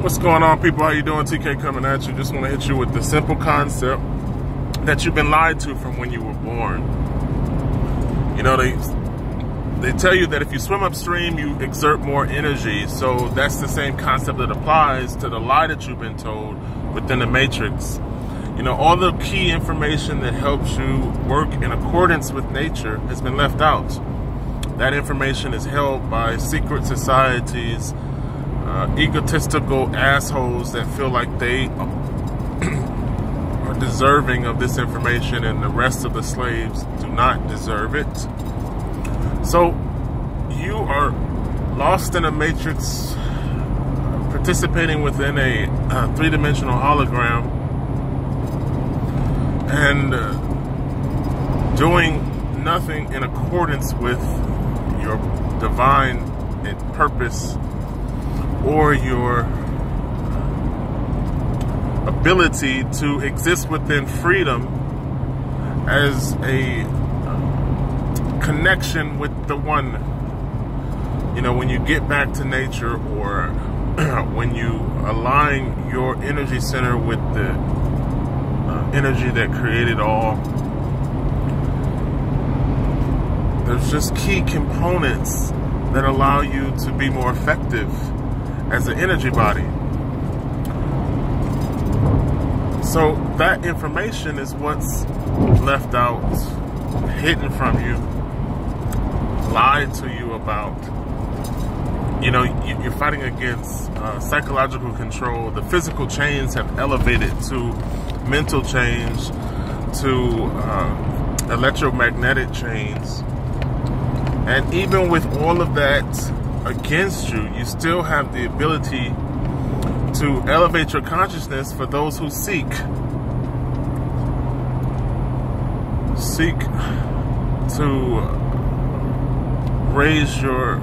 What's going on, people? How you doing? TK coming at you. Just want to hit you with the simple concept that you've been lied to from when you were born. You know, they tell you that if you swim upstream, you exert more energy. So that's the same concept that applies to the lie that you've been told within the Matrix. You know, all the key information that helps you work in accordance with nature has been left out. That information is held by secret societies, egotistical assholes that feel like they are deserving of this information and the rest of the slaves do not deserve it. So you are lost in a matrix, participating within a three-dimensional hologram and doing nothing in accordance with your divine purpose or your ability to exist within freedom as a connection with the one. You know, when you get back to nature, or when you align your energy center with the energy that created all, there's just key components that allow you to be more effective as an energy body. So that information is what's left out, hidden from you, lied to you about. You know, you're fighting against psychological control. The physical chains have elevated to mental chains, to electromagnetic chains. And even with all of that against you, you still have the ability to elevate your consciousness for those who seek to raise your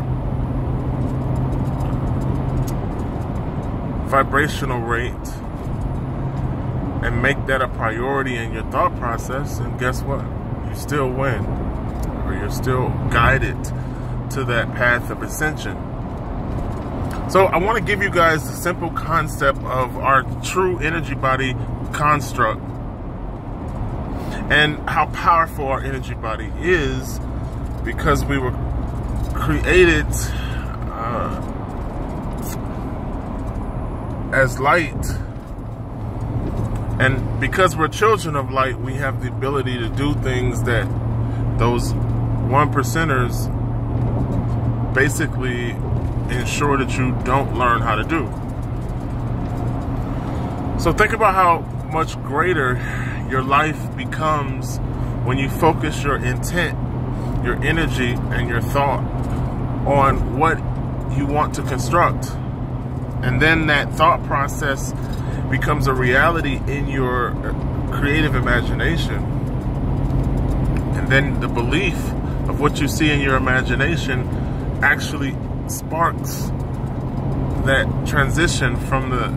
vibrational rate and make that a priority in your thought process. And guess what? You still win, or you're still guided to that path of ascension. So I want to give you guys the simple concept of our true energy body construct and how powerful our energy body is, because we were created as light, and because we're children of light, we have the ability to do things that those 1%ers basically ensure that you don't learn how to do. So think about how much greater your life becomes when you focus your intent, your energy, and your thought on what you want to construct. And then that thought process becomes a reality in your creative imagination. And then the belief of what you see in your imagination actually sparks that transition from the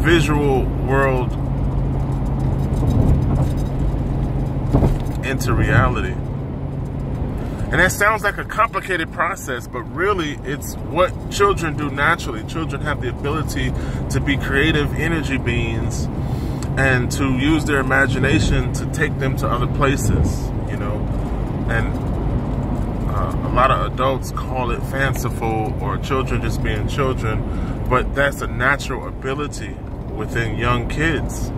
visual world into reality. And that sounds like a complicated process, but really it's what children do naturally. Children have the ability to be creative energy beings and to use their imagination to take them to other places, you know. And a lot of adults call it fanciful, or children just being children, but that's a natural ability within young kids.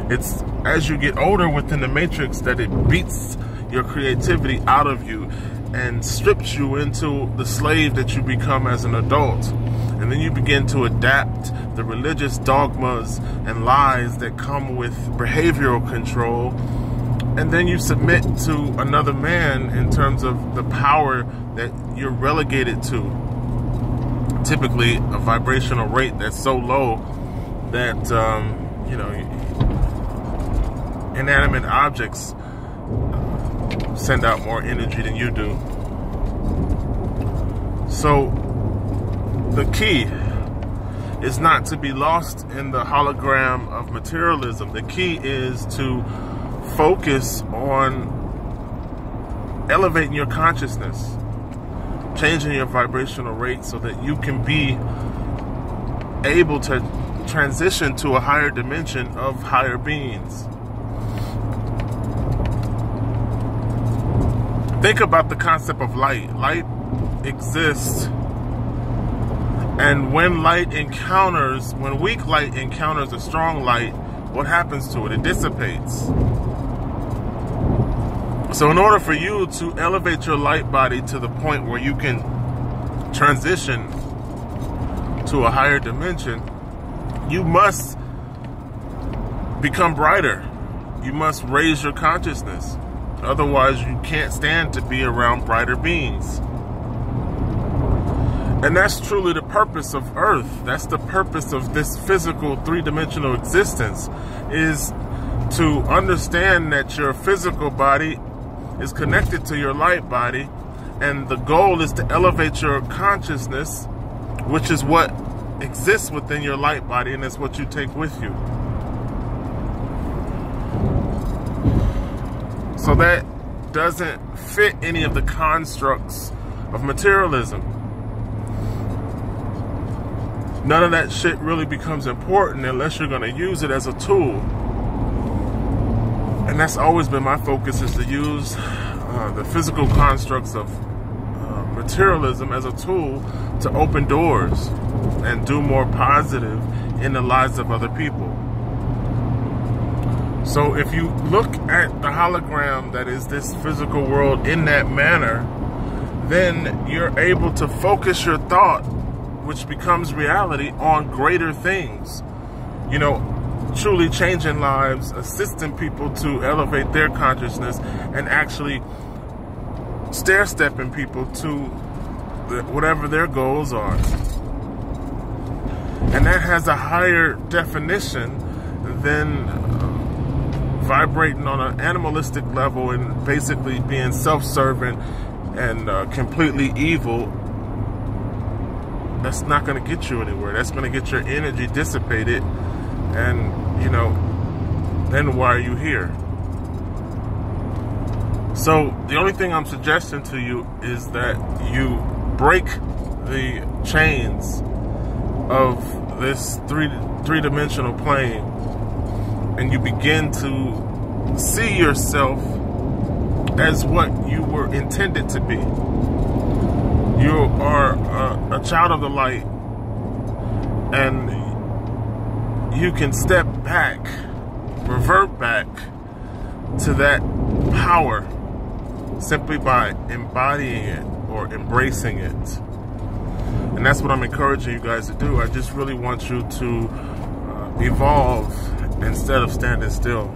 It's as you get older within the matrix that it beats your creativity out of you and strips you into the slave that you become as an adult. And then you begin to adapt the religious dogmas and lies that come with behavioral control. And then you submit to another man in terms of the power that you're relegated to. Typically a vibrational rate that's so low that, you know, inanimate objects send out more energy than you do. So the key is not to be lost in the hologram of materialism. The key is to focus on elevating your consciousness, changing your vibrational rate so that you can be able to transition to a higher dimension of higher beings. Think about the concept of light. Light exists, and when weak light encounters a strong light, what happens to it? It dissipates. So in order for you to elevate your light body to the point where you can transition to a higher dimension, you must become brighter. You must raise your consciousness. Otherwise, you can't stand to be around brighter beings. And that's truly the purpose of Earth. That's the purpose of this physical three-dimensional existence, is to understand that your physical body is connected to your light body, and the goal is to elevate your consciousness, which is what exists within your light body, and it's what you take with you. So that doesn't fit any of the constructs of materialism. None of that shit really becomes important unless you're going to use it as a tool. And that's always been my focus, is to use the physical constructs of materialism as a tool to open doors and do more positive in the lives of other people. So if you look at the hologram that is this physical world in that manner, then you're able to focus your thought, which becomes reality, on greater things. You know, truly changing lives, assisting people to elevate their consciousness, and actually stair-stepping people to whatever their goals are. And that has a higher definition than vibrating on an animalistic level and basically being self-serving and completely evil. That's not going to get you anywhere. That's going to get your energy dissipated, and you know, then why are you here? So the only thing I'm suggesting to you is that you break the chains of this three-dimensional plane, and you begin to see yourself as what you were intended to be. You are a child of the light, and you can step back, revert back to that power simply by embodying it or embracing it. And that's what I'm encouraging you guys to do. I just really want you to evolve instead of standing still.